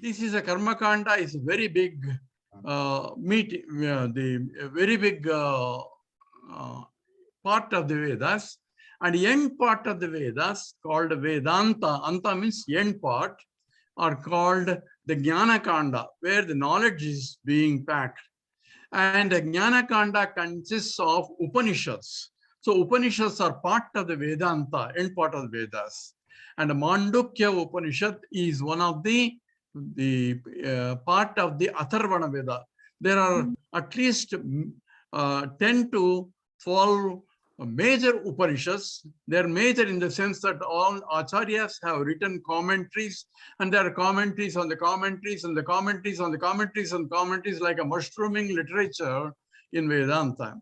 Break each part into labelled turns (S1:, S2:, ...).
S1: this is a karma kanda is a very big the very big part of the Vedas, and the end part of the Vedas called Vedanta. Anta means end part, are called the Jnana Kanda, where the knowledge is being packed. And the Jnana Kanda consists of Upanishads. So Upanishads are part of the Vedanta, end part of the Vedas. And the Mandukya Upanishad is one of the part of the Atharvana Veda. There are at least 10 to 12 major Upanishads. They're major in the sense that all Acharyas have written commentaries, and there are commentaries on the commentaries and the commentaries on the commentaries and commentaries, like a mushrooming literature in Vedanta.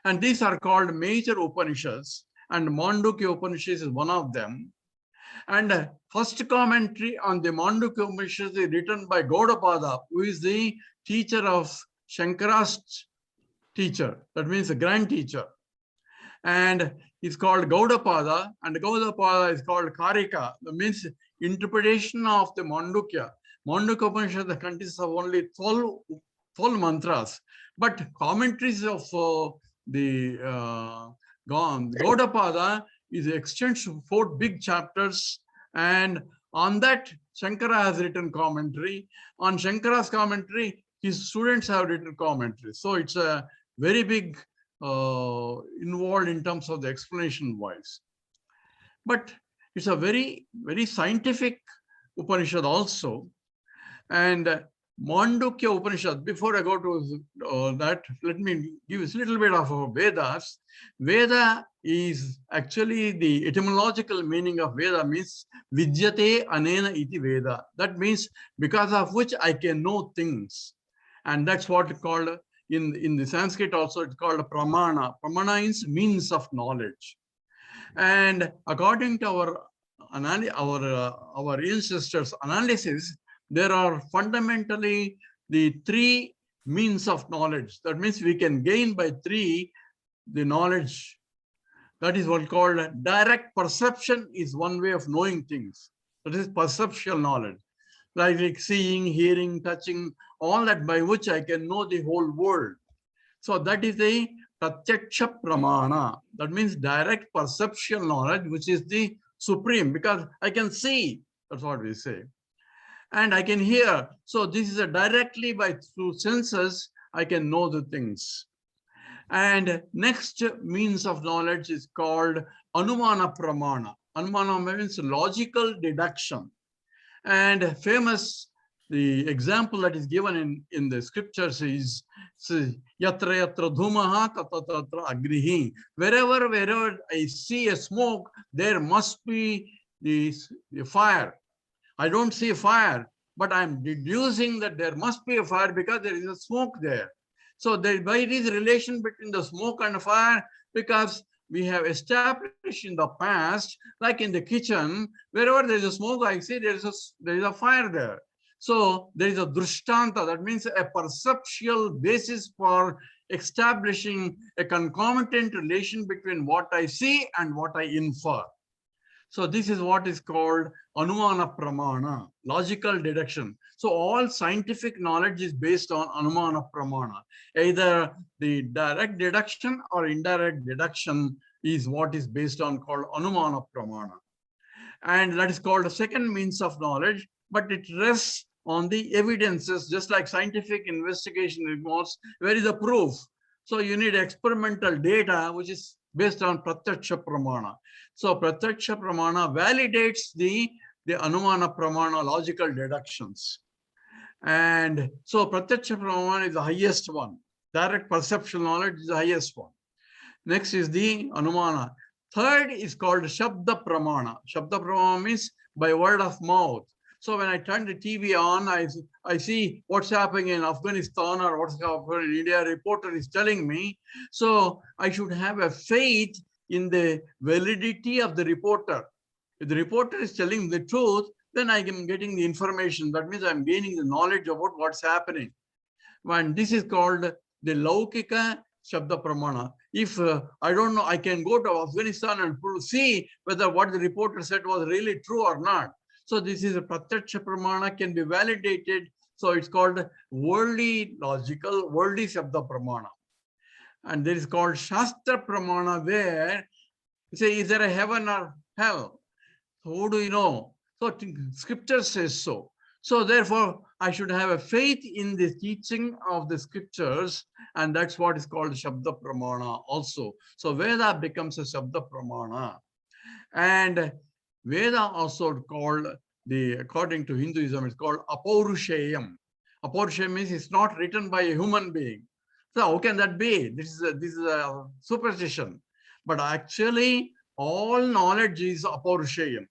S1: And these are called major Upanishads, and Mandukya Upanishad is one of them. And first commentary on the Mandukya Upanishad is written by Gaudapada, who is the teacher of Shankara's teacher. That means the grand teacher. And it's called Gaudapada, and Gaudapada is called Karika. That means interpretation of the Mandukya. Mandukya Upanishad consists of only 12 mantras, but commentaries of the Gaudapada is extends to 4 big chapters, and on that Shankara has written commentary. On Shankara's commentary, his students have written commentary. So it's a very big involved in terms of the explanation wise. But it's a very, very scientific Upanishad also. And Mandukya Upanishad, before I go to that, let me give a little bit of Vedas. Veda is actually the etymological meaning of Veda means Vidyate Anena iti Veda. That means because of which I can know things. And that's what it's called in the Sanskrit also, it's called Pramana. Pramana is means of knowledge. And according to our ancestors' analysis, there are fundamentally the 3 means of knowledge. That means we can gain by 3 the knowledge. That is what called direct perception is one way of knowing things. That is perceptual knowledge. Like seeing, hearing, touching, all that by which I can know the whole world. So that is the Pratyaksha Pramana. That means direct perceptual knowledge, which is the supreme, because I can see. That's what we say. And I can hear. So this is a directly through senses, I can know the things. And next means of knowledge is called Anumana Pramana. Anumana means logical deduction. And famous, the example that is given in the scriptures is yatra yatra dhumaha tatra tatra agrihi. Wherever I see a smoke, there must be the fire. I don't see a fire, but I'm deducing that there must be a fire because there is a smoke there. So there is relation between the smoke and fire, because we have established in the past, like in the kitchen, wherever there is a smoke, I see there is a fire there. So there is a drishtanta, that means a perceptual basis for establishing a concomitant relation between what I see and what I infer. So this is what is called Anumana Pramana, logical deduction. So all scientific knowledge is based on Anumana Pramana. Either the direct deduction or indirect deduction is what is based on called Anumana Pramana. And that is called a second means of knowledge, but it rests on the evidences, just like scientific investigation involves, where is the proof? So you need experimental data, which is based on Pratyaksha Pramana. So Pratyaksha Pramana validates the Anumana Pramana logical deductions. And so Pratyaksha Pramana is the highest one. Direct perceptual knowledge is the highest one. Next is the Anumana. Third is called Shabda Pramana. Shabda Pramana means by word of mouth. So when I turn the TV on, I see what's happening in Afghanistan or what's happening in India. A reporter is telling me. So I should have a faith in the validity of the reporter. If the reporter is telling the truth, then I am getting the information. That means I'm gaining the knowledge about what's happening. And this is called the Laukika Shabda Pramana. If I don't know, I can go to Afghanistan and see whether what the reporter said was really true or not. So this is a pratyaksha pramana, can be validated. So it's called worldly logical, worldly shabda pramana. And there is called shastra pramana, where you say, is there a heaven or hell? So who do you know? So scripture says so. So therefore, I should have a faith in the teaching of the scriptures, and that's what is called Shabda Pramana also. So Veda becomes a Shabda Pramana. And Veda also called, according to Hinduism, it's called Apaurushayam. Apaurushayam means it's not written by a human being. So how can that be? This is a superstition. But actually, all knowledge is Apaurushayam.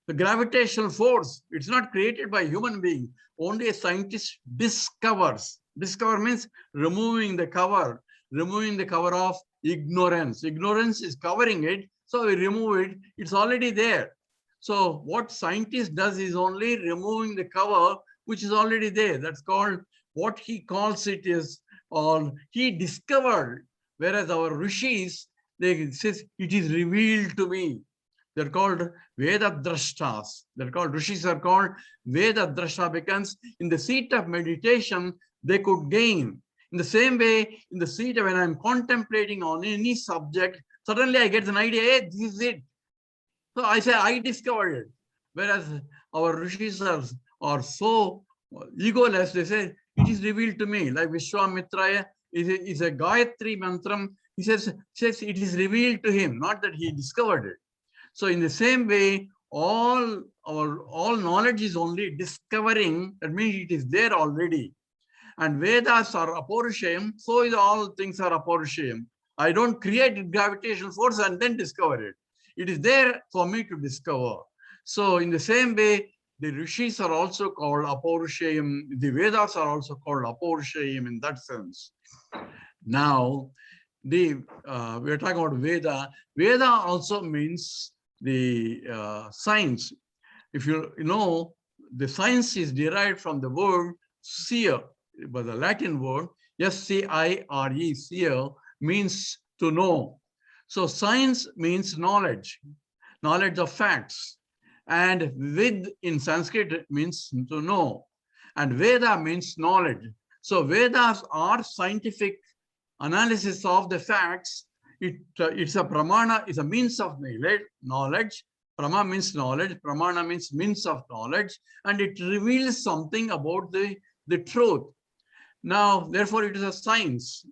S1: The gravitational force, it's not created by a human being. Only a scientist discovers. Discover means removing the cover of ignorance. Ignorance is covering it, so we remove it. It's already there. So what scientist does is only removing the cover, which is already there. That's called, what he calls it is, or he discovered. Whereas our rishis, they says, it is revealed to me. They're called Veda Drashtas. They're called, rishis are called Veda Drashta, because in the seat of meditation, they could gain. In the same way, in the seat when I'm contemplating on any subject, suddenly I get an idea, hey, this is it. So I say, I discovered it. Whereas our rishis are so egoless, they say, it is revealed to me. Like Vishwamitra is a Gayatri mantram. He says it is revealed to him, not that he discovered it. So in the same way, all knowledge is only discovering. That means it is there already. And Vedas are Apaurushayam, so is all things are Apaurushayam. I don't create gravitational force and then discover it. It is there for me to discover. So in the same way, the rishis are also called Apaurushayam. The Vedas are also called Apaurushayam in that sense. Now, we are talking about Veda. Veda also means the science. If you know, the science is derived from the word seer, but the Latin word S-C-I-R-E, seer, means to know. So science means knowledge, knowledge of facts. And Ved in Sanskrit means to know. And Veda means knowledge. So Vedas are scientific analysis of the facts. It's a pramana, it's a means of knowledge. Prama means knowledge, pramana means means of knowledge, and it reveals something about the truth. Now, therefore, it is a science.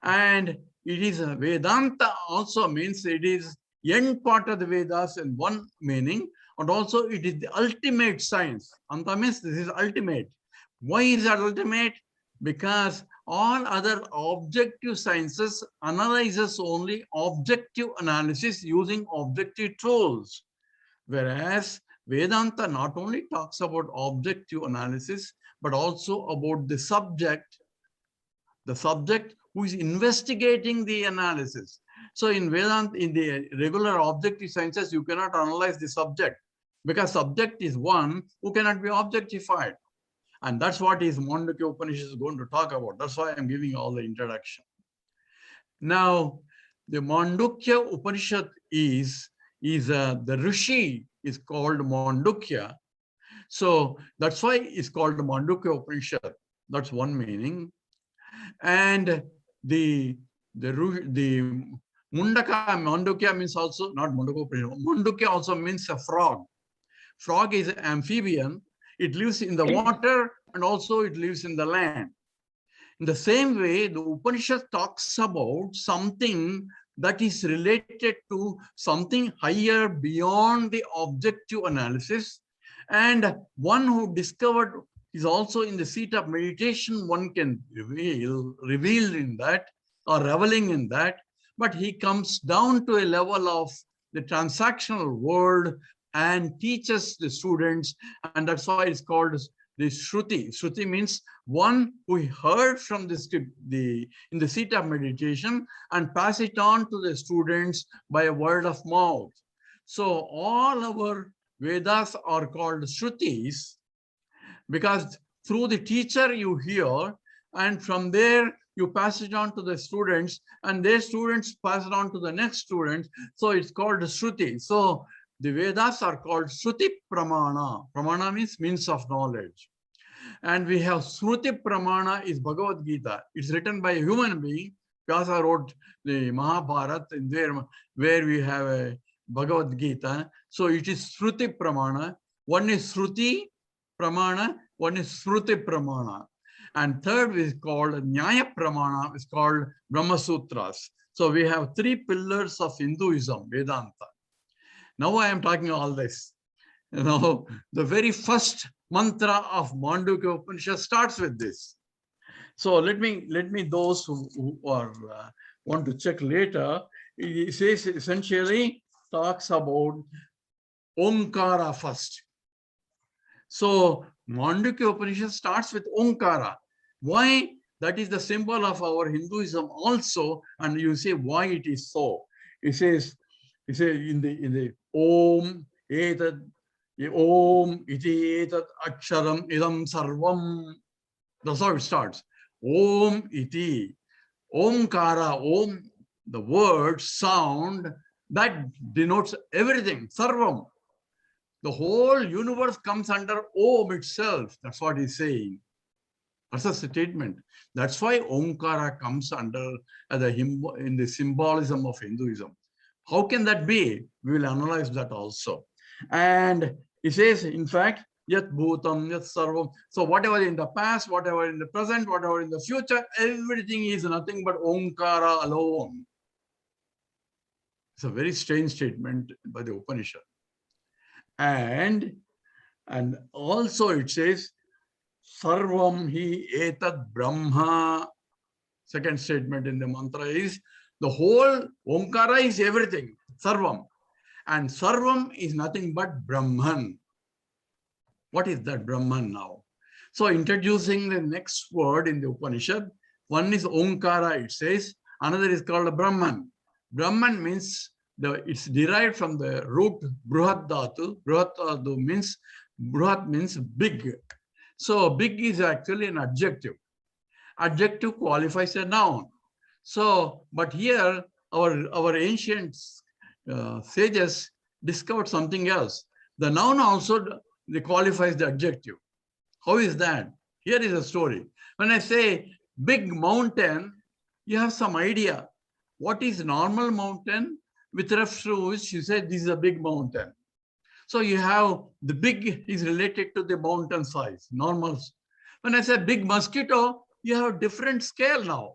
S1: And it is a Vedanta also means it is end part of the Vedas in one meaning, and also it is the ultimate science. Anta means this is ultimate. Why is that ultimate? Because all other objective sciences analyzes only objective analysis using objective tools. Whereas Vedanta not only talks about objective analysis, but also about the subject who is investigating the analysis. So in Vedanta, in the regular objective sciences, you cannot analyze the subject, because subject is one who cannot be objectified. And that's what is Mandukya Upanishad is going to talk about. That's why I'm giving all the introduction. Now, the Mandukya Upanishad is the Rishi is called Mandukya. So that's why it's called the Mandukya Upanishad. That's one meaning. And the Mandukya means also, not Mandukya Upanishad, Mandukya also means a frog. Frog is an amphibian. It lives in the water and also it lives in the land. In the same way, the Upanishad talks about something that is related to something higher beyond the objective analysis. And one who discovered is also in the seat of meditation, one can reveal in that or reveling in that. But he comes down to a level of the transactional world and teaches the students, and that's why it's called the Shruti. Shruti means one who heard from the script in the seat of meditation and pass it on to the students by a word of mouth. So all our Vedas are called Shrutis because through the teacher you hear, and from there you pass it on to the students, and their students pass it on to the next students. So it's called Shruti. So the Vedas are called Shruti Pramana. Pramana means of knowledge. And we have Shruti Pramana is Bhagavad Gita. It's written by a human being. Vyasa wrote the Mahabharata where we have a Bhagavad Gita. So it is Shruti Pramana. One is Shruti Pramana, one is Shruti Pramana. And third is called Nyaya Pramana, is called Brahma Sutras. So we have three pillars of Hinduism, Vedanta. Now I am talking all this. The very first mantra of Mandukya Upanishad starts with this. So let me those who are want to check later, it says essentially talks about Omkara first. So Mandukya Upanishad starts with Omkara. Why? That is the symbol of our Hinduism also, and you say why it is so. It says in the Om Etad Om iti etat aksharam idam sarvam. That's how it starts. Om iti. Omkara, Om, the word, sound, that denotes everything, sarvam. The whole universe comes under Om itself. That's what he's saying. That's a statement. That's why Omkara comes under in the symbolism of Hinduism. How can that be? We will analyze that also. And he says, in fact, Yat Bhutam, Yat Sarvam. So whatever in the past, whatever in the present, whatever in the future, everything is nothing but Omkara alone. It's a very strange statement by the Upanishad. And also it says, Sarvam hi etat Brahma. Second statement in the mantra is, the whole Omkara is everything, Sarvam. And Sarvam is nothing but Brahman. What is that Brahman now? So introducing the next word in the Upanishad, one is Omkara, it says, another is called Brahman. Brahman means, it's derived from the root Bruhat Dhatu. Bruhat Dhatu means, Bruhat means big. So big is actually an adjective. Adjective qualifies a noun. So, but here our ancient sages discovered something else. The noun also qualifies the adjective. How is that? Here is a story. When I say big mountain, you have some idea. What is normal mountain with reference to which you say this is a big mountain. So you have the big is related to the mountain size, normal. When I say big mosquito, you have different scale now.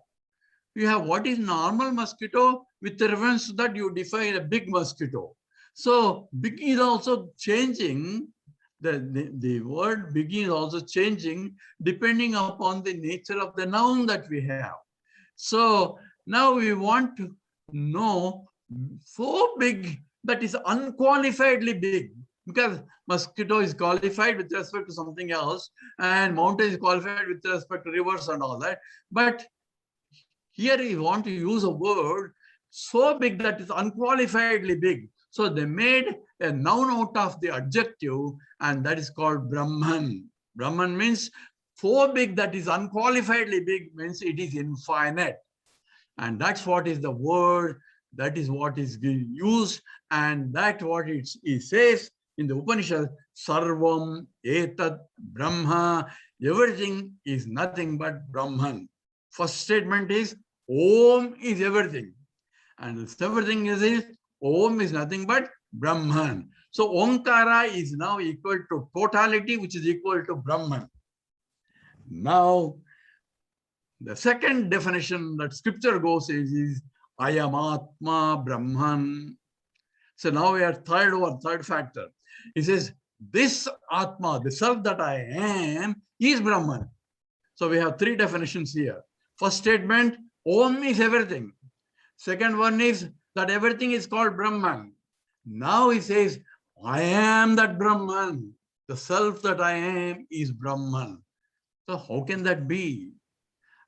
S1: You have what is normal mosquito, with reference to that you define a big mosquito. So big is also changing, the word big is also changing depending upon the nature of the noun that we have. So now we want to know so big that is unqualifiedly big, because mosquito is qualified with respect to something else and mountain is qualified with respect to rivers and all that. But here you want to use a word so big that is unqualifiedly big. So they made a noun out of the adjective, and that is called Brahman. Brahman means so big that is unqualifiedly big, means it is infinite. And that's what is the word, that is what is used, and that's what it says in the Upanishad, Sarvam Etat Brahma. Everything is nothing but Brahman. First statement is Om is everything. And everything is Om is nothing but Brahman. So Omkara is now equal to totality, which is equal to Brahman. Now, the second definition that scripture goes is Ayam Atma Brahman. So now we are third factor. It says, this Atma, the self that I am, is Brahman. So we have three definitions here. First statement, Om is everything. Second one is that everything is called Brahman. Now he says, I am that Brahman. The self that I am is Brahman. So how can that be?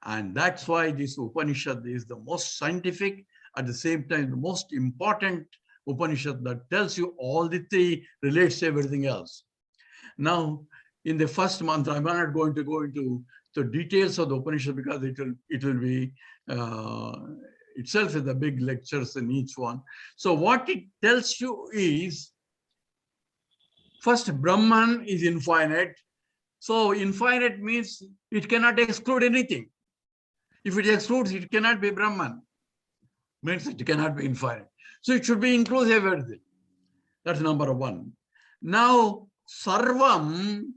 S1: And that's why this Upanishad is the most scientific, at the same time, the most important Upanishad that tells you all the three, relates to everything else. Now, in the first mantra, I'm not going to go into the details of the Upanishad because it will be itself is the big lectures in each one. So what it tells you is First, Brahman is infinite. So infinite means it cannot exclude anything. If it excludes, it cannot be Brahman. Means it cannot be infinite. So it should be inclusive everything. That's number one. Now, Sarvam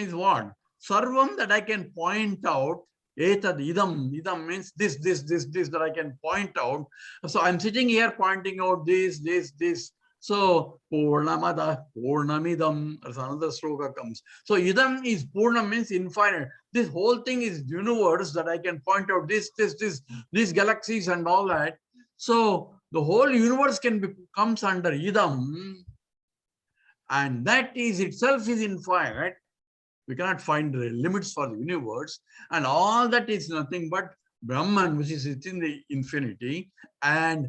S1: is what? Sarvam that I can point out. Etad idam. Idam means this, that I can point out. So I'm sitting here pointing out this. So Purnamada, Purnamidam, as another sloka comes. So idam is Purna means infinite. This whole thing is universe that I can point out these galaxies and all that. So the whole universe comes under idam, and that is itself is infinite. We cannot find the limits for the universe, and all that is nothing but Brahman, which is within the infinity, and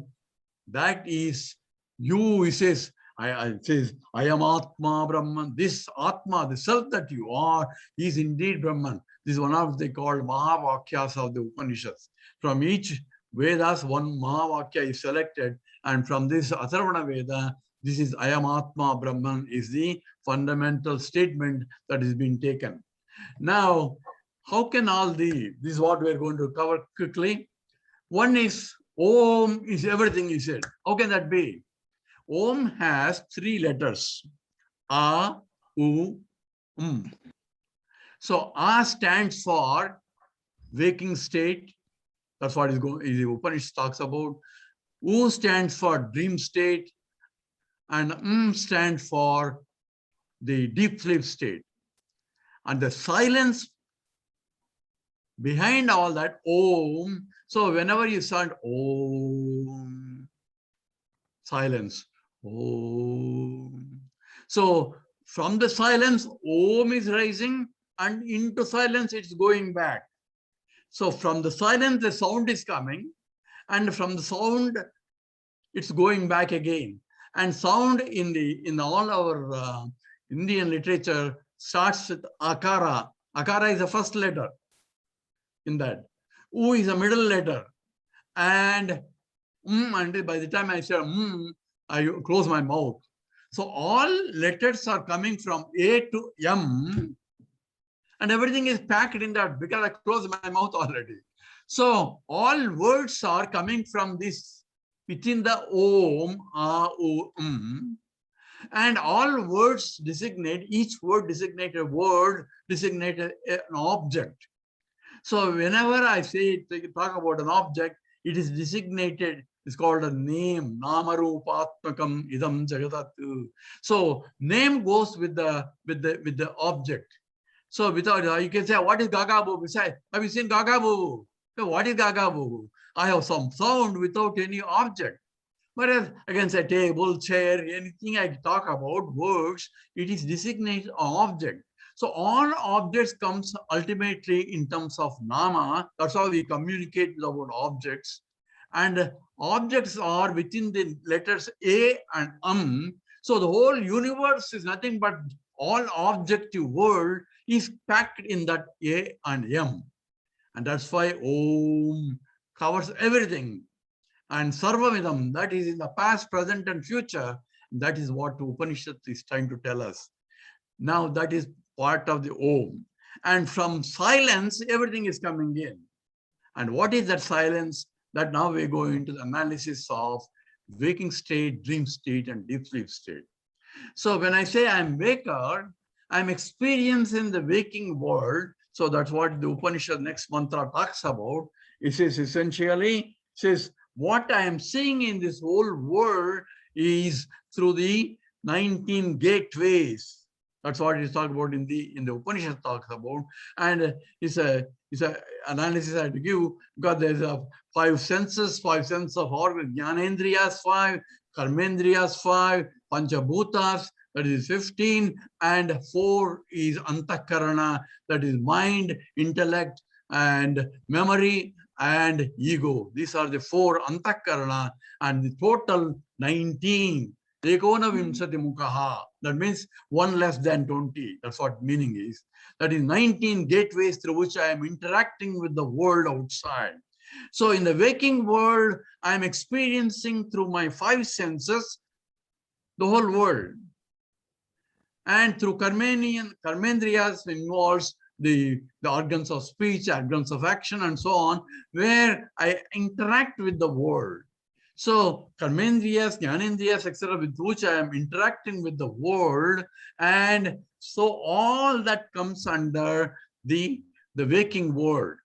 S1: that is you. He says, I am Atma Brahman. This Atma, the self that you are, is indeed Brahman. This is one of they called Mahavakyas of the Upanishads. From each Vedas, one Mahavakya is selected, and from this Atharvana Veda, this is I am Atma Brahman is the fundamental statement that is being taken. Now, how can all this is what we are going to cover quickly. One is Om is everything he said. How can that be? Om has 3 letters. A, U, So A stands for waking state. That's what the Upanishad talks about. U stands for dream state. And stands for the deep sleep state. And the silence behind all that, Om. So whenever you sound Om, silence, Om. So from the silence, Om is rising, and into silence, it's going back. So from the silence, the sound is coming, and from the sound, it's going back again. And sound in all our Indian literature starts with Akara. Akara is the first letter in that. U is a middle letter. And by the time I say I close my mouth. So all letters are coming from A to M, and everything is packed in that because I closed my mouth already. So all words are coming from this within the Om, A, U, and all words designate, each word designate a word, designate an object. So whenever I talk about an object, it is designated, it's called a name, Namarupatmakam idam jagatat. So name goes with the object. So without, you can say, what is Gagabu? Have you seen Gagabu? What is Gagabu? I have some sound without any object. Whereas I can say table, chair, anything I talk about, words, it is designated an object. So all objects comes ultimately in terms of nama. That's how we communicate about objects. And objects are within the letters A and So the whole universe is nothing but all objective world is packed in that A and M. And that's why Om covers everything. And Sarvamidam, that is in the past, present, and future. That is what the Upanishad is trying to tell us. Now that is part of the Om. And from silence, everything is coming in. And what is that silence? That now we go into the analysis of waking state, dream state, and deep sleep state. So when I say I'm waker, I'm experiencing the waking world. So that's what the Upanishad next mantra talks about. It says essentially, says, what I am seeing in this whole world is through the 19 gateways. That's what he's talking about in the Upanishad talks about. And it's a analysis I have to give, because there's a 5 senses of organ, Jnanendriyas 5, Karmendriyas 5, Panchabhutas, that is 15, and 4 is Antakarana, that is mind, intellect, and memory, and ego. These are the 4 Antakarana, and the total 19. Ekona Vimsati Mukaha. That means 1 less than 20. That's what meaning is. That is 19 gateways through which I am interacting with the world outside. So in the waking world, I am experiencing through my 5 senses the whole world. And through karmendriyas involves the organs of speech, organs of action, and so on, where I interact with the world. So karmendriyas, jnanendriyas, etc., with which I am interacting with the world, and so all that comes under the waking world.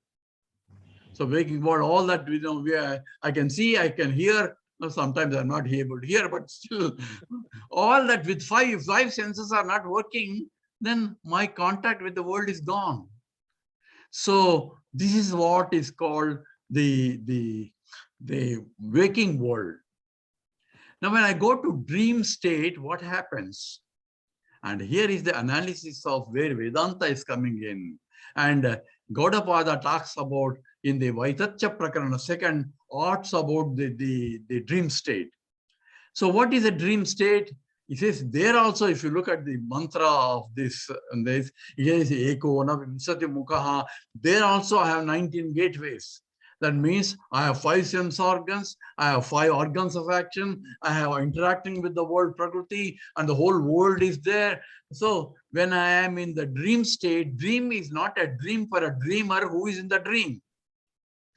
S1: So waking world, all that I can see, I can hear. Sometimes I'm not able to hear, but still, all that with five senses are not working, then my contact with the world is gone. So this is what is called the waking world. Now, when I go to dream state, what happens? And here is the analysis of where Vedanta is coming in. And Gaudapada talks about in the Vaitacya Prakarana, second, arts about the dream state. So what is a dream state? He says there also, if you look at the mantra of this, and this, here is Eko, Vimsati Mukaha, there also I have 19 gateways. That means I have 5 sense organs, I have 5 organs of action, I have interacting with the world Prakriti, and the whole world is there. So when I am in the dream state, dream is not a dream for a dreamer who is in the dream.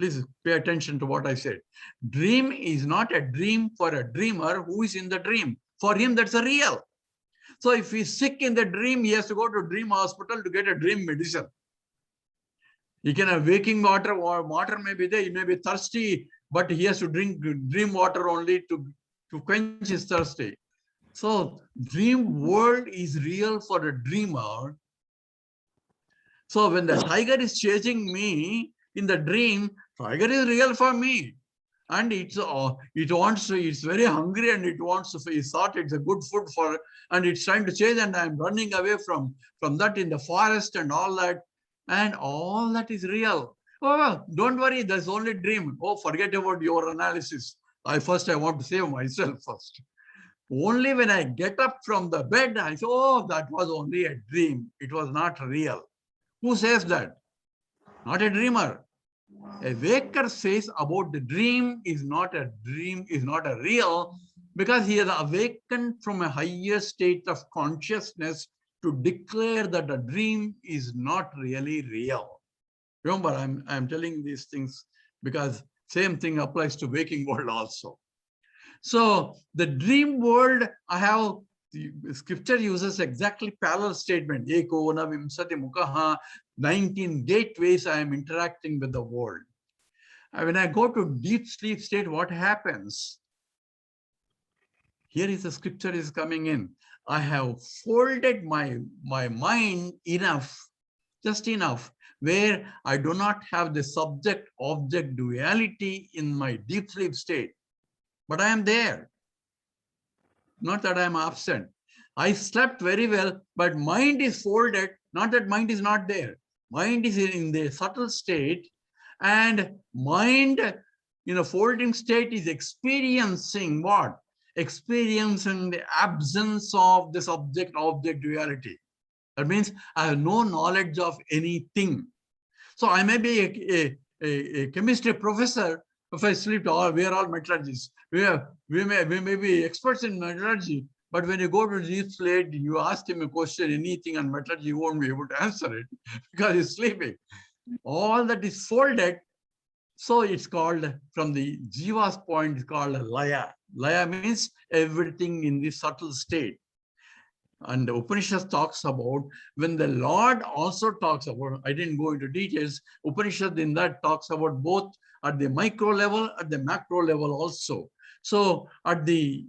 S1: Please pay attention to what I said. Dream is not a dream for a dreamer who is in the dream. For him, that's a real. So if he's sick in the dream, he has to go to dream hospital to get a dream medicine. He can have waking water, or water may be there, he may be thirsty, but he has to drink dream water only to quench his thirsty. So dream world is real for a dreamer. So when the tiger is chasing me in the dream, tiger is real for me. And it's very hungry and it wants to, it's thought it's a good food for, and it's trying to chase, and I'm running away from that in the forest and all that. And all that is real. Oh, don't worry, there's only dream. Oh, forget about your analysis. I want to save myself first. Only when I get up from the bed, I say, oh, that was only a dream. It was not real. Who says that? Not a dreamer. A waker says about the dream is not a real, because he has awakened from a higher state of consciousness to declare that a dream is not really real. Remember, I'm telling these things because same thing applies to waking world also. So the dream world, the scripture uses exactly parallel statement. Eko na vimsati mukaha, 19 gateways I am interacting with the world. And when I go to deep sleep state, what happens? Here is the scripture is coming in. I have folded my mind enough, just enough, where I do not have the subject-object duality in my deep sleep state. But I am there. Not that I am absent. I slept very well, but mind is folded. Not that mind is not there. Mind is in the subtle state, and mind in a folding state is experiencing what? Experiencing the absence of the subject-object duality. That means I have no knowledge of anything. So I may be a chemistry professor. If I sleep, we are all metallurgists. We may be experts in metallurgy, but when you go to deep sleep, you ask him a question, anything on metallurgy, you won't be able to answer it because he's sleeping. All that is folded. So it's called, from the Jiva's point, it's called a laya. Laya means everything in the subtle state. And the Upanishad talks about, when the Lord also talks about, I didn't go into details, Upanishad in that talks about both at the micro level, at the macro level also. So at the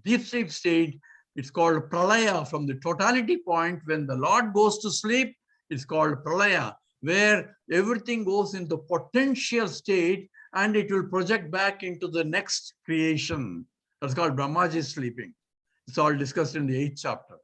S1: deep sleep state, it's called pralaya. From the totality point, when the Lord goes to sleep, it's called pralaya, where everything goes into potential state and it will project back into the next creation. That's called Brahmaji sleeping. It's all discussed in the 8th chapter.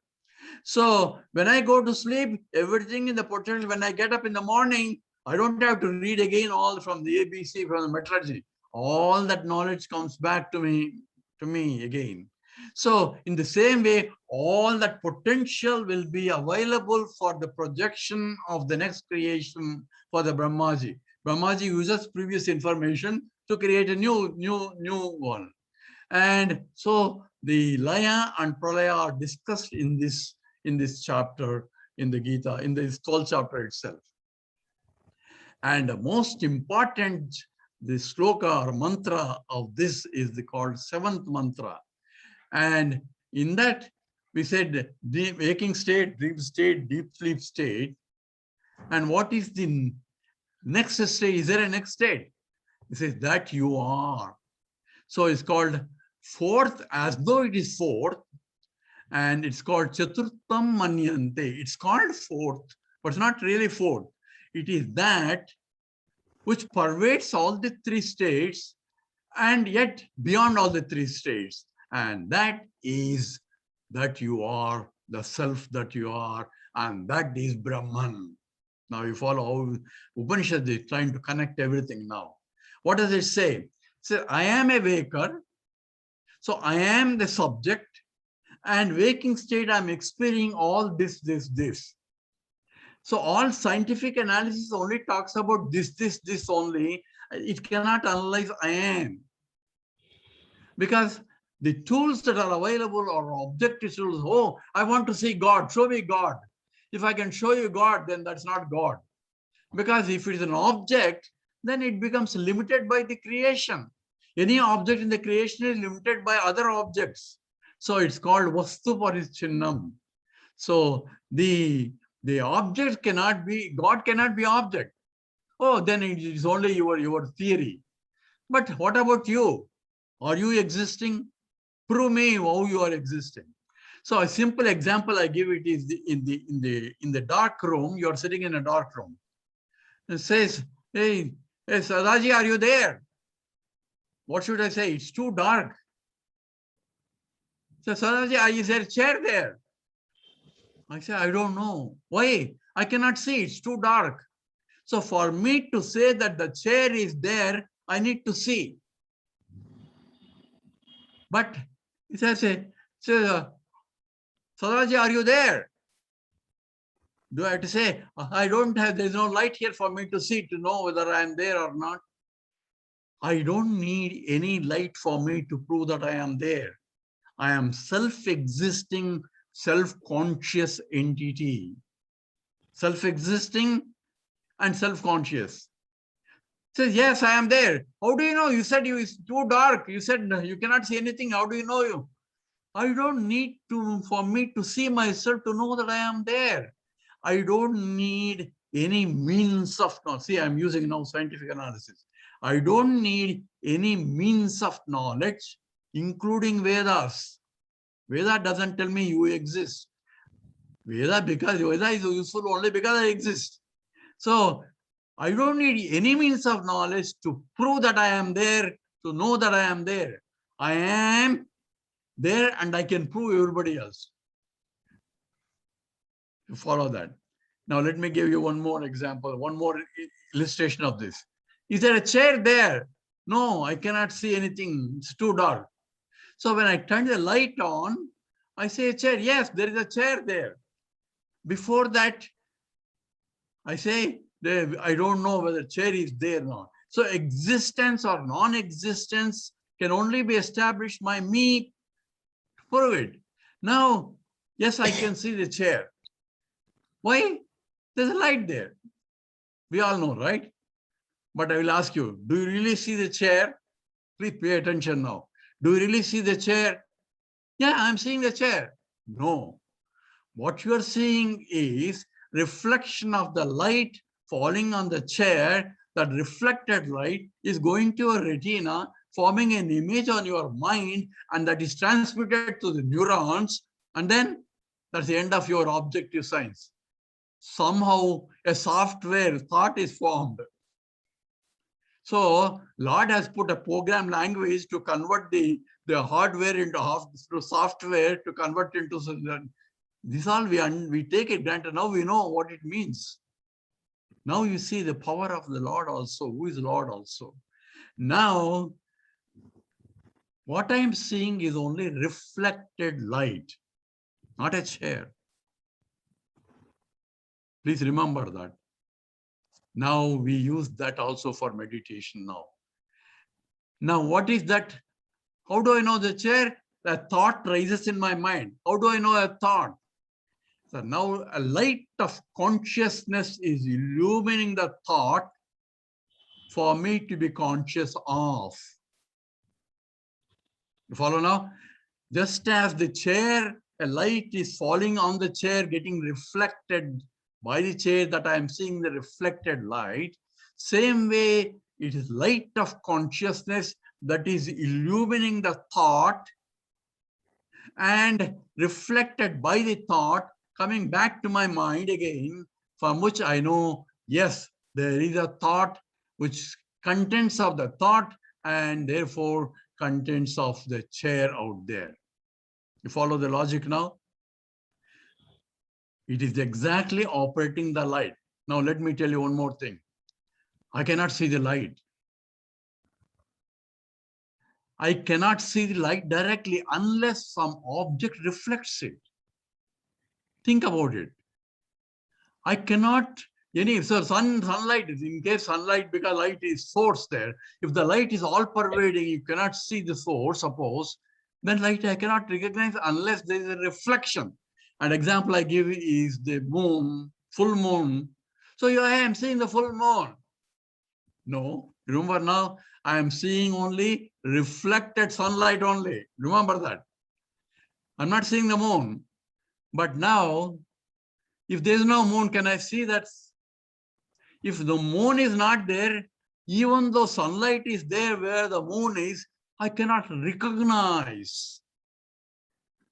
S1: So when I go to sleep, everything in the potential, when I get up in the morning, I don't have to read again all from the ABC, from the metallurgy. All that knowledge comes back to me again. So in the same way, all that potential will be available for the projection of the next creation for the Brahmaji. Brahmaji uses previous information to create a new one. And so the laya and pralaya are discussed in this in this chapter in the Gita, in this 12th chapter itself. And the most important, the sloka or mantra of this is called seventh mantra. And in that, we said the waking state, dream state, deep sleep state. And what is the next state? Is there a next state? It says that you are. So it's called fourth, as though it is fourth. And it's called Chaturtham Manyante. It's called fourth, but it's not really fourth. It is that which pervades all the three states and yet beyond all the three states. And that is that you are, the self that you are, and that is Brahman. Now you follow how Upanishad is trying to connect everything now. What does it say? It says, I am a waker, so I am the subject, and waking state I'm experiencing all this. So all scientific analysis only talks about this only. It cannot analyze I am. Because the tools that are available are objective tools. Oh, I want to see God. Show me God. If I can show you God, then that's not God. Because if it is an object, then it becomes limited by the creation. Any object in the creation is limited by other objects. So it's called Vastu Parichinnam. So the object cannot be, God cannot be object. Oh, then it is only your theory. But what about you? Are you existing? Prove me how you are existing. So a simple example I give it is in the dark room. You are sitting in a dark room. It says, hey Sadaji, are you there? What should I say? It's too dark. So Sadaji, is there a chair there? I say, I don't know. Why? I cannot see. It's too dark. So for me to say that the chair is there, I need to see. But he says, Sadaji, are you there? Do I have to say, I don't have, there's no light here for me to see to know whether I am there or not? I don't need any light for me to prove that I am there. I am self-existing, self-conscious entity. Self-existing and self-conscious. Says, yes, I am there. How do you know? You said it's too dark. You said you cannot see anything. How do you know you? I don't need for me to see myself to know that I am there. I don't need any means of knowledge. See, I'm using now scientific analysis. I don't need any means of knowledge, including Vedas. Veda doesn't tell me you exist. Veda is useful only because I exist. So I don't need any means of knowledge to prove that I am there, to know that I am there. I am there and I can prove everybody else. You follow that. Now let me give you one more example, one more illustration of this. Is there a chair there? No, I cannot see anything. It's too dark. So when I turn the light on, I say a chair. Yes, there is a chair there. Before that, I say, I don't know whether chair is there or not. So existence or non-existence can only be established by me to prove it. Now, yes, I can see the chair. Why? There's a light there. We all know, right? But I will ask you, do you really see the chair? Please pay attention now. Do you really see the chair? Yeah, I'm seeing the chair. No. What you are seeing is reflection of the light falling on the chair. That reflected light is going to your retina, forming an image on your mind, and that is transmitted to the neurons. And then that's the end of your objective science. Somehow a software thought is formed. So Lord has put a program language to convert the hardware into software, to convert into this all we take it granted. Now we know what it means. Now you see the power of the Lord also, who is Lord also. Now, what I'm seeing is only reflected light, not a chair. Please remember that. Now we use that also for meditation now. Now, what is that? How do I know the chair? A thought rises in my mind. How do I know a thought? So now a light of consciousness is illumining the thought for me to be conscious of. You follow now? Just as the chair, a light is falling on the chair, getting reflected by the chair that I am seeing the reflected light, same way it is light of consciousness that is illumining the thought and reflected by the thought coming back to my mind again, from which I know, yes, there is a thought which contents of the thought and therefore contents of the chair out there. You follow the logic now? It is exactly operating the light. Now let me tell you one more thing. I cannot see the light. I cannot see the light directly unless some object reflects it. Think about it. I cannot, so sunlight is, in case sunlight, because light is source there. If the light is all pervading, you cannot see the source, suppose, then light I cannot recognize unless there is a reflection. An example I give is the moon, full moon. So I am seeing the full moon. No, remember now, I am seeing only reflected sunlight only. Remember that. I'm not seeing the moon. But now, if there is no moon, can I see that? If the moon is not there, even though sunlight is there where the moon is, I cannot recognize.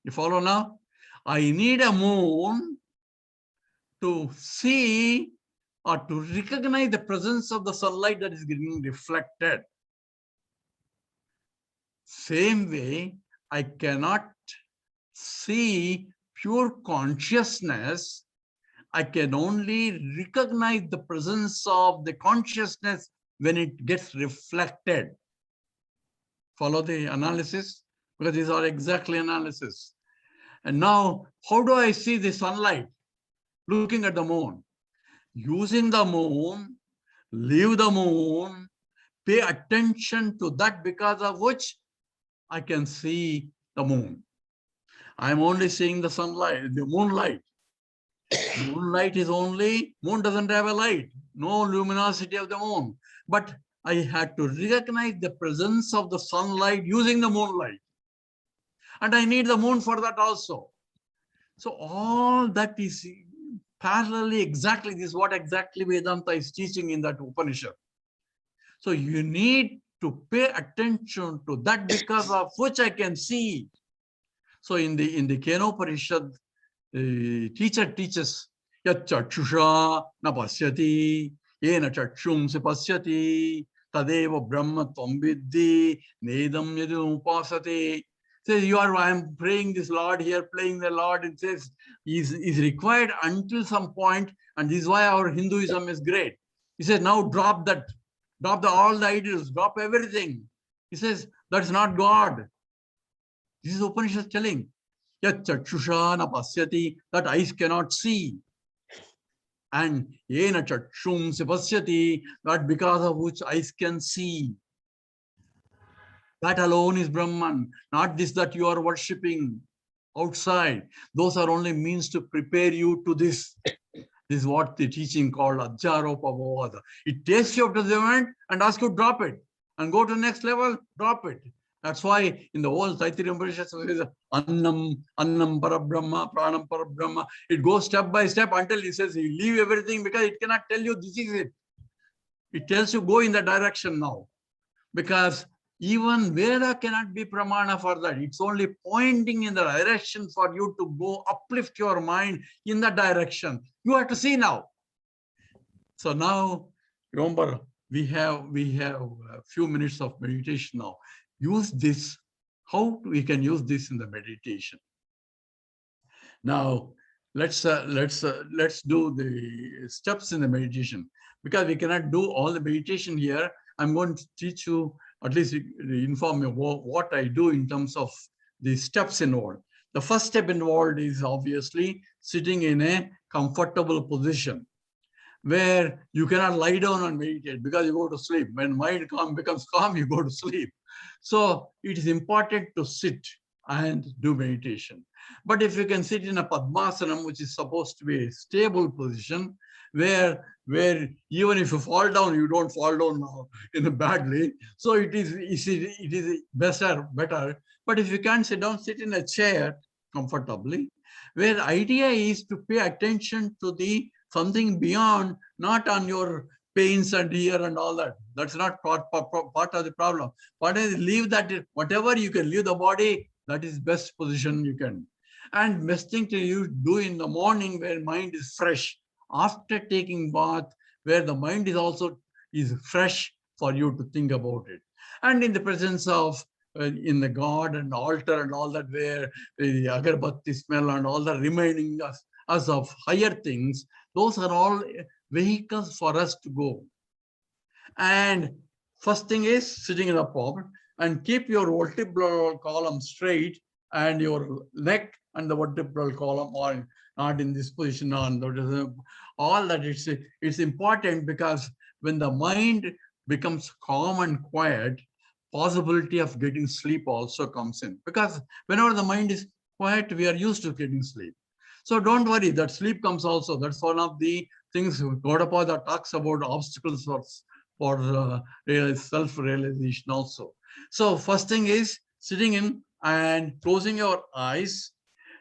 S1: You follow now? I need a moon to see or to recognize the presence of the sunlight that is getting reflected. Same way, I cannot see pure consciousness. I can only recognize the presence of the consciousness when it gets reflected. Follow the analysis? Because these are exactly analysis. And now, how do I see the sunlight? Looking at the moon. Using the moon, leave the moon, pay attention to that, because of which I can see the moon. I'm only seeing the sunlight, the moonlight. Moonlight is only, moon doesn't have a light, no luminosity of the moon. But I had to recognize the presence of the sunlight using the moonlight. And I need the moon for that also. So all that is parallelly exactly, this is what exactly Vedanta is teaching in that Upanishad. So you need to pay attention to that, because of which I can see. So in the Keno Upanishad, the teacher teaches, Yat chachusha na pasyati, yena chachum se pasyati, tadeva brahma tvam viddhi, nedam yadum upasati. Says, I am praying this Lord here, playing the Lord. It says, is required until some point, and this is why our Hinduism is great. He says, now drop that, drop all the idols, drop everything. He says, that's not God. This is Upanishad telling. Yat chachusha na pasyati, that eyes cannot see. And yena chachum se pasyati, that because of which eyes can see. That alone is Brahman, not this that you are worshipping outside. Those are only means to prepare you to this. This is what the teaching called Adjaropavada. It takes you up to the event and asks you drop it and go to the next level, drop it. That's why in the whole Taittiriya Upanishad it says Annam Parabrahma, Pranam Parabrahma. It goes step by step until it says you leave everything, because it cannot tell you this is it. It tells you go in that direction now. Because even Veda cannot be pramana for that. It's only pointing in the direction for you to go uplift your mind in that direction. You have to see now. So now, remember, we have a few minutes of meditation now. Use this. How we can use this in the meditation? Now, let's do the steps in the meditation, because we cannot do all the meditation here. I'm going to teach you, at least inform you what I do in terms of the steps involved. The first step involved is obviously sitting in a comfortable position where you cannot lie down and meditate, because you go to sleep. When mind becomes calm, you go to sleep. So it is important to sit and do meditation. But if you can sit in a Padmasanam, which is supposed to be a stable position, where even if you fall down, you don't fall down now in a badly. So it is better. But if you can't sit down, sit in a chair comfortably, where the idea is to pay attention to the something beyond, not on your pains and here and all that. That's not part of the problem. But leave that, whatever you can leave the body, that is best position you can. And best thing to you do in the morning where mind is fresh. After taking bath, where the mind is also is fresh for you to think about it. And in the presence of in the God and altar and all that, where the agarbatti smell and all that, reminding us of higher things, those are all vehicles for us to go. And first thing is sitting in a pulpit and keep your vertebral column straight and your neck and the vertebral column are not in this position on all that. It's important because when the mind becomes calm and quiet, possibility of getting sleep also comes in, because whenever the mind is quiet, we are used to getting sleep. So don't worry, that sleep comes also. That's one of the things Gaudapada talks about, obstacles for self-realization also. So first thing is sitting in and closing your eyes.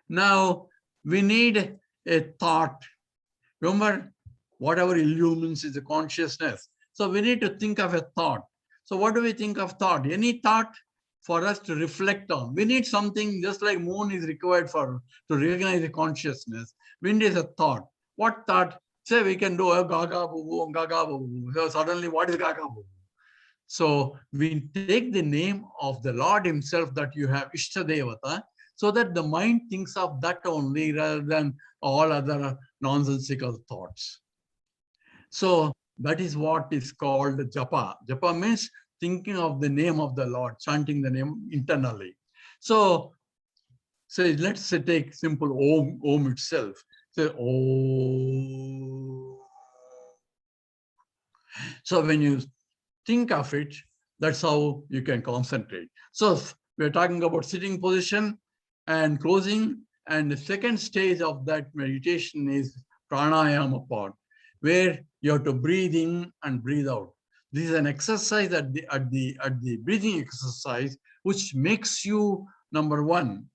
S1: Now we need a thought. Remember, whatever illumines is the consciousness. So we need to think of a thought. So what do we think of thought? Any thought for us to reflect on. We need something just like moon is required to recognize the consciousness. We need a thought. What thought? Say we can do a gaga boo, gaga boo. So suddenly, what is gaga boo? So we take the name of the Lord himself that you have, Ishtadevata, so that the mind thinks of that only rather than all other nonsensical thoughts. So that is what is called japa. Japa means thinking of the name of the Lord, chanting the name internally. So let's say take simple Om itself. Say Om. So when you think of it, that's how you can concentrate. So we're talking about sitting position and closing. And the second stage of that meditation is pranayama part, where you have to breathe in and breathe out. This is an exercise at the breathing exercise, which makes you, number one,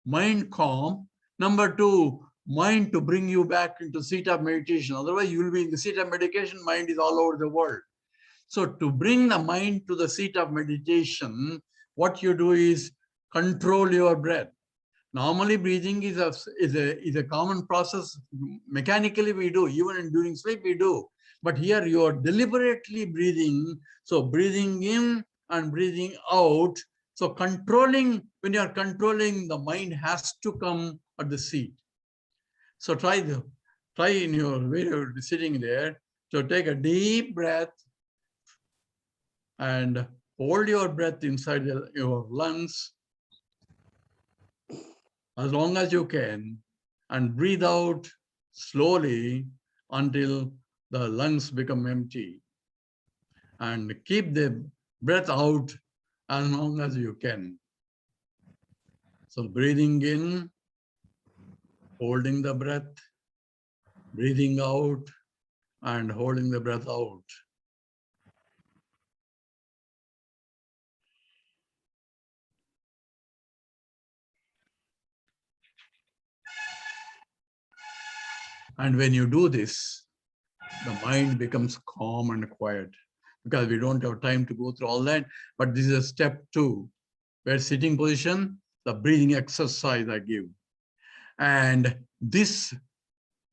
S1: mind calm. Number two, mind to bring you back into seat of meditation. Otherwise, you will be in the seat of meditation, mind is all over the world. So to bring the mind to the seat of meditation, what you do is control your breath. Normally, breathing is a common process. Mechanically, we do. Even during sleep, we do. But here, you are deliberately breathing. So breathing in and breathing out. So controlling, when you are controlling, the mind has to come at the seat. So try in your way you're sitting there. So take a deep breath and hold your breath inside your lungs as long as you can, and breathe out slowly until the lungs become empty. And keep the breath out as long as you can. So breathing in, holding the breath, breathing out, and holding the breath out. And when you do this, the mind becomes calm and quiet, because we don't have time to go through all that. But this is a step 2, where sitting position, the breathing exercise I give. And this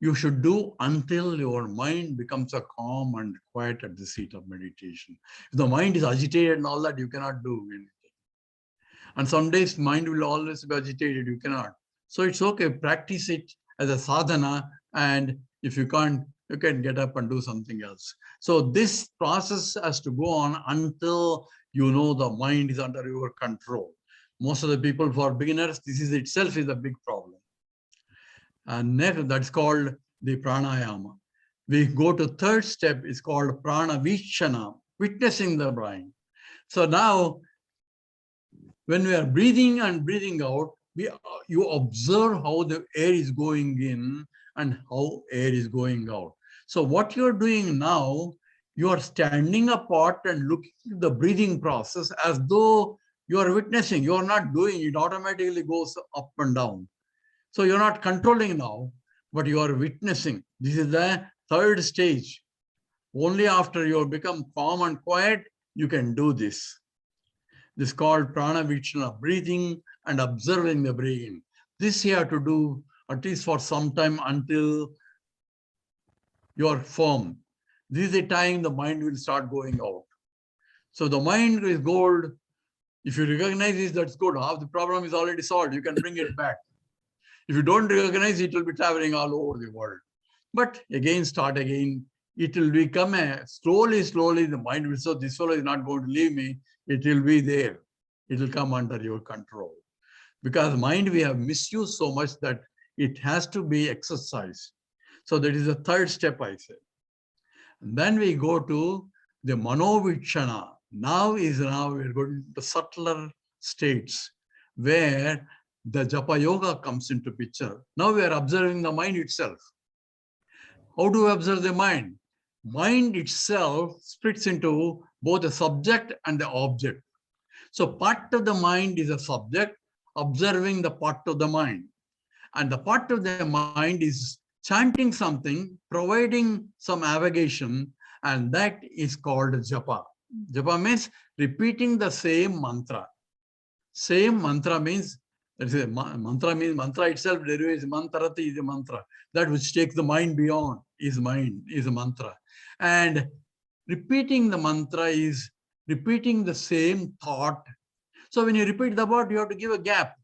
S1: you should do until your mind becomes a calm and quiet at the seat of meditation. If the mind is agitated and all that, you cannot do anything. And some days mind will always be agitated, you cannot. So it's okay, practice it as a sadhana, and if you can't, you can get up and do something else. So this process has to go on until you know the mind is under your control. Most of the people, for beginners, this is itself is a big problem. And next, that's called the pranayama. We go to third step, is called prana vichana, witnessing the brain. So now When we are breathing and breathing out, you observe how the air is going in and how air is going out. So what you're doing now, you are standing apart and looking at the breathing process as though you are witnessing. You are not doing it, automatically goes up and down. So you're not controlling now, but you are witnessing. This is the third stage. Only after you become calm and quiet, you can do this. This is called prana vikshana, breathing and observing the breathing. This you have to do at least for some time until you are firm. This is the time the mind will start going out. So the mind is gold. If you recognize this, that's good. Half the problem is already solved. You can bring it back. If you don't recognize it, will be traveling all over the world. But again, start again. It will become slowly, the mind will, so this fellow is not going to leave me. It will be there. It will come under your control. Because mind we have misused so much that it has to be exercised. So that is the third step, I said. And then we go to the manovikshana. Now we're going to subtler states where the japa yoga comes into picture. Now we are observing the mind itself. How do we observe the mind? Mind itself splits into both the subject and the object. So part of the mind is a subject, observing the part of the mind. And the part of the mind is chanting something, providing some avagation, and that is called japa. Japa means repeating the same mantra. Same mantra means, mantra itself derives, mantrati is a mantra. That which takes the mind beyond is a mantra. And repeating the mantra is repeating the same thought. So when you repeat the word, you have to give a gap.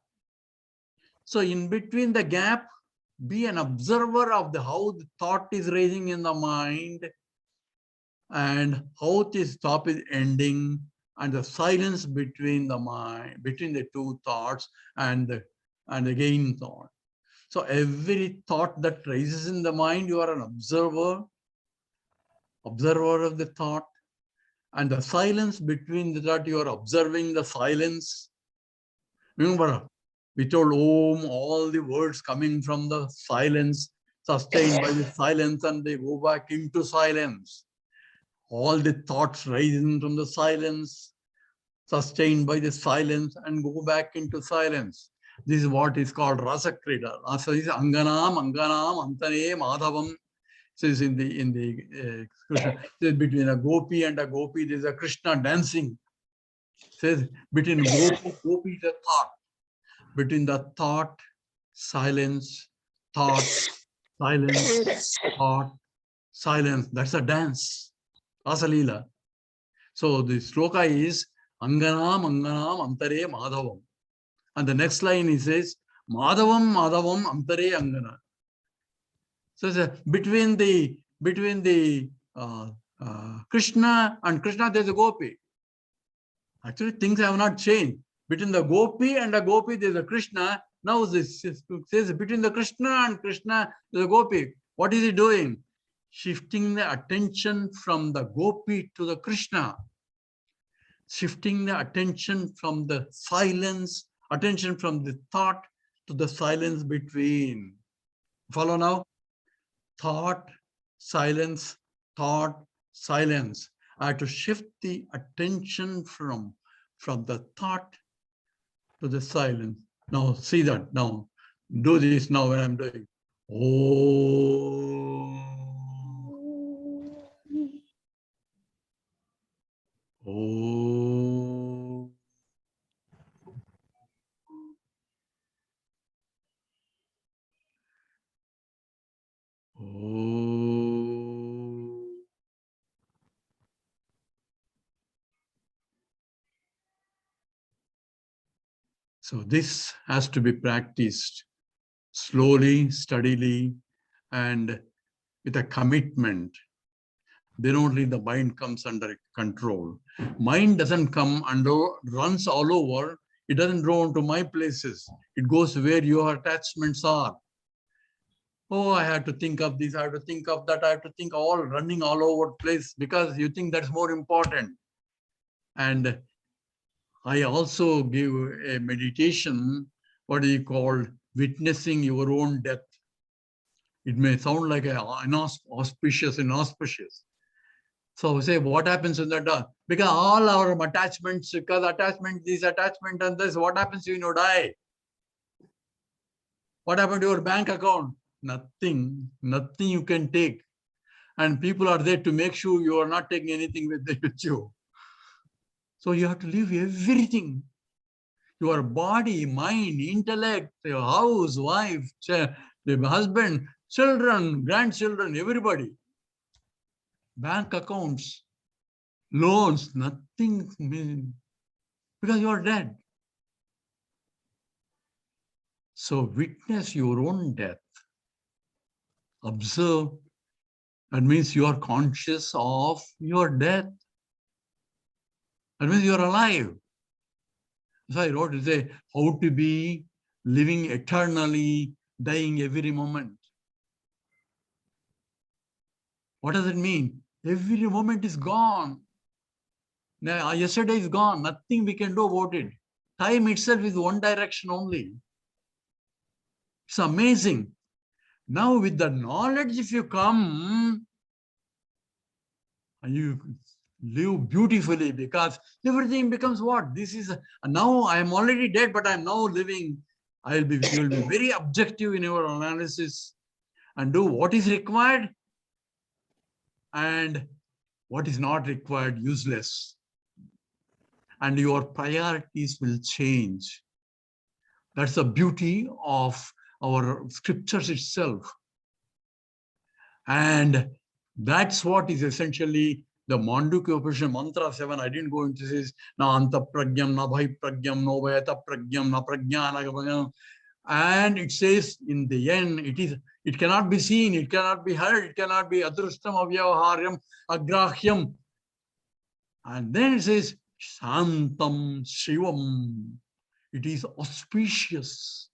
S1: So in between the gap, be an observer of how the thought is raising in the mind and how this thought is ending, and the silence between the mind, between the two thoughts and again thought. So every thought that rises in the mind, you are an observer of the thought, and the silence between the thought, you are observing the silence. Remember, we told Om, all the words coming from the silence, sustained by the silence, and they go back into silence. All the thoughts rising from the silence, sustained by the silence, and go back into silence. This is what is called Rasa Krida. Rasa is Anganam, Antane, Madhavam. Says in the Krishna, says between a gopi and a gopi, there is a Krishna dancing. Says between gopi is a thought. Between the thought, silence, thought, silence, thought, silence. That's a dance. Rasa Leela. So the sloka is Anganam, Antare, Madhavam. And the next line he says, Madhavam, Antare, Angana. So between the Krishna and Krishna, there's a gopi. Actually, things have not changed. Between the gopi and a gopi, there's a Krishna. Now this says between the Krishna and Krishna, there's a gopi. What is he doing? Shifting the attention from the gopi to the Krishna. Shifting the attention from the silence, attention from the thought to the silence between. Follow now? Thought, silence, thought, silence. I have to shift the attention from the thought to the silence. Now see that. Now do this now when I'm doing. Oh. Oh. Oh. So this has to be practiced slowly, steadily, and with a commitment. Then only the mind comes under control. Mind doesn't come under, runs all over. It doesn't go to my places. It goes where your attachments are. Oh, I have to think of this, I have to think of that, I have to think all running all over the place because you think that's more important. And I also give a meditation, what is called witnessing your own death. It may sound like inauspicious. So say, what happens in that? Because all our attachments, because attachment, this attachment and this, what happens when you die? What happened to your bank account? Nothing you can take. And people are there to make sure you are not taking anything with you. So you have to leave everything. Your body, mind, intellect, your house, wife, the husband, children, grandchildren, everybody. Bank accounts, loans, nothing, because you are dead. So witness your own death. Observe. That means you are conscious of your death. That means you are alive. So I wrote to say, how to be living eternally, dying every moment. What does it mean? Every moment is gone. Now, yesterday is gone. Nothing we can do about it. Time itself is one direction only. It's amazing. Now with the knowledge, if you come, you live beautifully, because everything becomes what? This is, now I am already dead, but I am now living. You will be very objective in your analysis and do what is required, and what is not required, useless. And your priorities will change. That's the beauty of our scriptures itself. And that's what is essentially the Mandukya Upanishad mantra 7. I didn't go into this. Na anta pragyam, na bhai pragyam, no vayata pragyam, na pragyana. And it says in the end, it cannot be seen, it cannot be heard, it cannot be adrustam avyavaharyam agrahyam. And then it says Shantam Shivam. It is auspicious.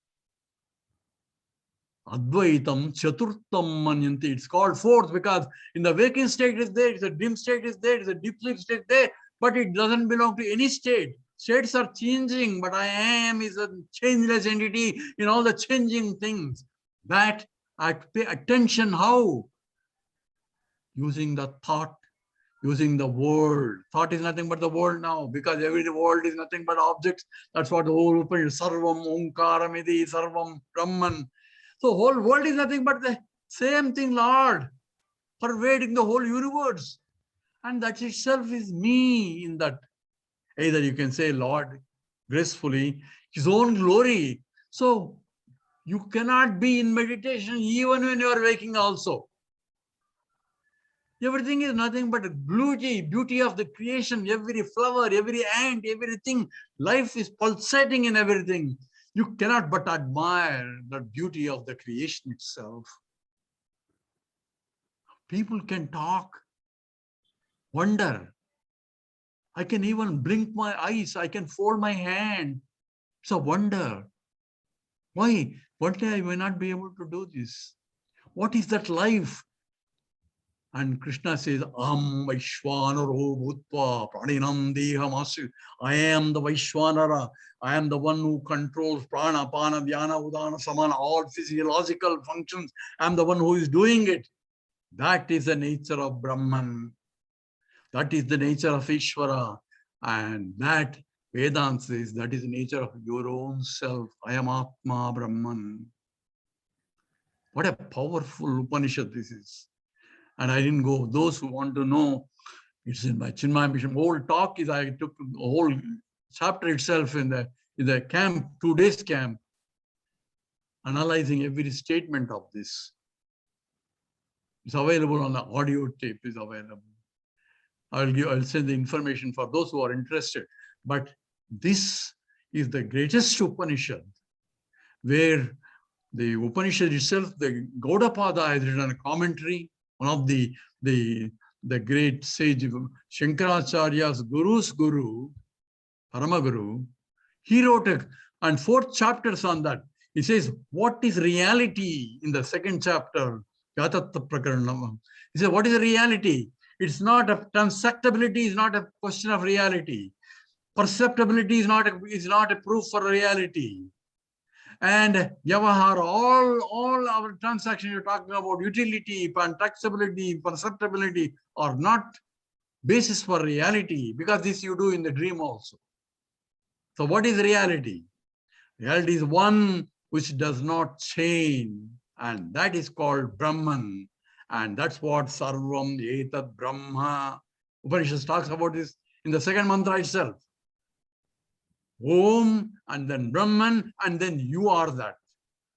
S1: Advaitam Chaturtam Manyanti. It's called fourth because in the waking state is there, it's a dim state is there, it's a deep sleep state there, but it doesn't belong to any state. States are changing, but I am is a changeless entity in all the changing things. That I pay attention how? Using the thought, using the world. Thought is nothing but the world now, because every world is nothing but objects. That's what the whole Upanishad, Sarvam Omkaramidi, Sarvam Brahman. So whole world is nothing but the same thing, Lord, pervading the whole universe. And that itself is me in that. Either you can say, Lord, gracefully, his own glory. So you cannot be in meditation even when you are waking also. Everything is nothing but beauty of the creation, every flower, every ant, everything. Life is pulsating in everything. You cannot but admire the beauty of the creation itself. People can talk, wonder. I can even blink my eyes. I can fold my hand. It's a wonder. Why? One day I may not be able to do this. What is that life? And Krishna says, Aham Vaishwanaro Bhutva Praninam Dehamasu. I am the Vaishwanara. I am the one who controls prana, pana, dhyana, udana, samana, all physiological functions. I am the one who is doing it. That is the nature of Brahman. That is the nature of Ishvara. And that Vedanta says that is the nature of your own self. I am Atma Brahman. What a powerful Upanishad this is. And I didn't go. Those who want to know, it's in my Chinmaya Mission. Whole talk is, I took the whole chapter itself in the camp, 2 days camp, analyzing every statement of this. It's available on the audio tape, is available. I'll send the information for those who are interested. But this is the greatest Upanishad, where the Upanishad itself, the Gaudapada has written a commentary. One of the great sage, Shankaracharya's guru's guru, Paramaguru, he wrote and 4 chapters on that. He says, what is reality in the 2nd chapter, Yatatta Prakaranam. He says, what is reality? It's not a transactability, is not a question of reality. Perceptibility is not a proof for reality. And Yavahara, all our transactions you're talking about, utility, taxability, perceptibility, are not basis for reality, because this you do in the dream also. So what is reality? Reality is one which does not change, and that is called Brahman. And that's what Sarvam Etat Brahma. Upanishad talks about this in the second mantra itself. Om, and then Brahman, and then you are that.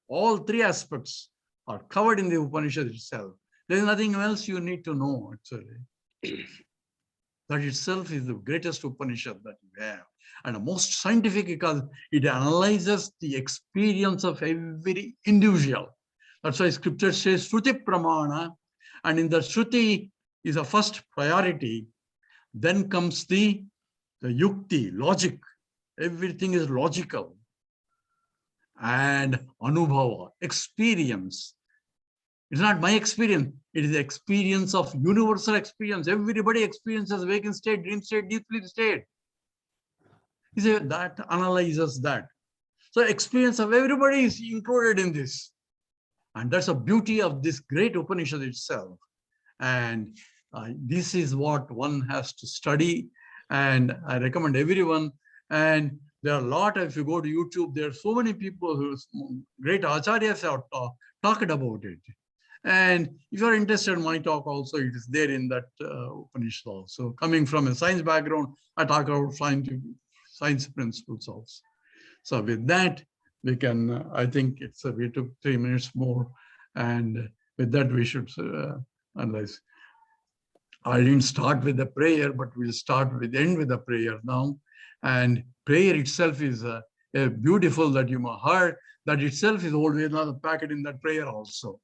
S1: All three aspects are covered in the Upanishad itself. There is nothing else you need to know, actually. That itself is the greatest Upanishad that you have. And the most scientific, because it analyzes the experience of every individual. That's why scripture says Shruti Pramana, and in the Shruti is a first priority. Then comes the Yukti, logic. Everything is logical. And Anubhava, experience. It's not my experience. It is the experience of universal experience. Everybody experiences waking state, dream state, deep sleep state. That analyzes that. So experience of everybody is included in this. And that's the beauty of this great Upanishad itself. And this is what one has to study. And I recommend everyone. And there are a lot, if you go to YouTube, there are so many people who, great Acharyas have talked about it. And if you're interested in my talk also, it is there in that Upanishad also. Coming from a science background, I talk about science principles also. So with that, we can, I think we took 3 minutes more. And with that, we should analyze. I didn't start with the prayer, but we'll end with the prayer now. And prayer itself is beautiful that you may heard. That itself is always another packet in that prayer also.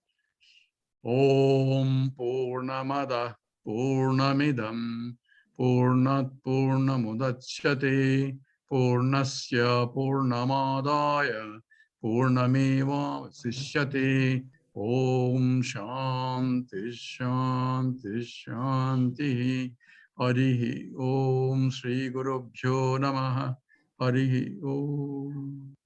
S1: Om Purnamada Purnamidam Purnat Purnamudachyate Purnasya Purnamadaya Purnameva Sishyate. Om Shanti Shanti Shanti. Harihi Om Shri Gurubhyo Namaha. Harihi Om.